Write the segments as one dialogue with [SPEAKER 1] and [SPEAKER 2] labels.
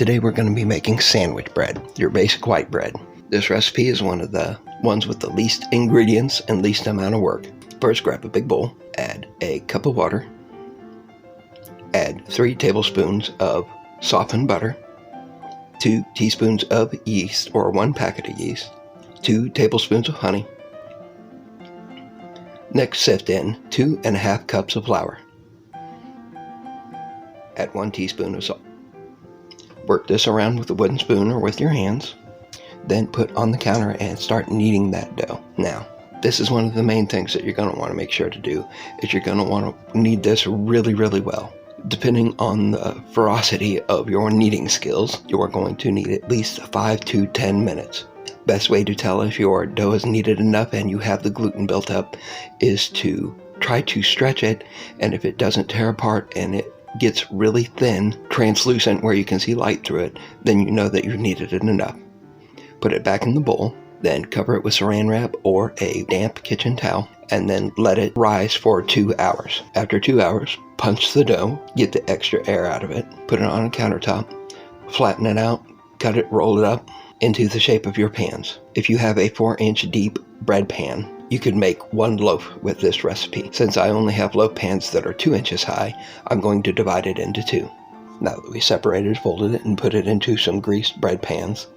[SPEAKER 1] Today we're going to be making sandwich bread, your basic white bread. This recipe is one of the ones with the least ingredients and least amount of work. First, grab a big bowl, add a cup of water, add 3 tablespoons of softened butter, 2 teaspoons of yeast or 1 packet of yeast, 2 tablespoons of honey. Next, sift in 2½ cups of flour. Add 1 teaspoon of salt. Work this around with a wooden spoon or with your hands. Then put on the counter and start kneading that dough. Now, this is one of the main things that you're going to want to make sure to do, is you're going to want to knead this really, really well. Depending on the ferocity of your kneading skills, you are going to need at least 5 to 10 minutes. Best way to tell if your dough is kneaded enough and you have the gluten built up is to try to stretch it, and if it doesn't tear apart and it gets really thin, translucent where you can see light through it, then you know that you've kneaded it enough. Put it back in the bowl, then cover it with saran wrap or a damp kitchen towel, and then let it rise for 2 hours. After 2 hours, punch the dough, get the extra air out of it, put it on a countertop, flatten it out, cut it, roll it up into the shape of your pans. If you have a 4-inch deep bread pan, you could make 1 loaf with this recipe. Since I only have loaf pans that are 2 inches high, I'm going to divide it into 2. Now that we separated, folded it, and put it into some greased bread pans,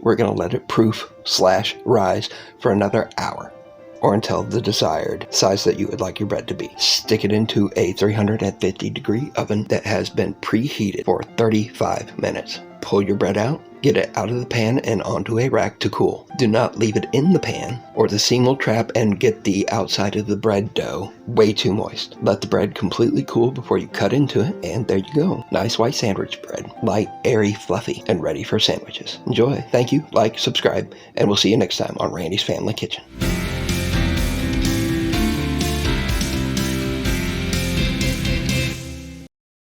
[SPEAKER 1] we're going to let it proof/rise for another hour, or until the desired size that you would like your bread to be. Stick it into a 350-degree oven that has been preheated for 35 minutes. Pull your bread out, get it out of the pan and onto a rack to cool. Do not leave it in the pan, or the seam will trap and get the outside of the bread dough way too moist. Let the bread completely cool before you cut into it, and there you go. Nice white sandwich bread. Light, airy, fluffy, and ready for sandwiches. Enjoy. Thank you, like, subscribe, and we'll see you next time on Randy's Family Kitchen.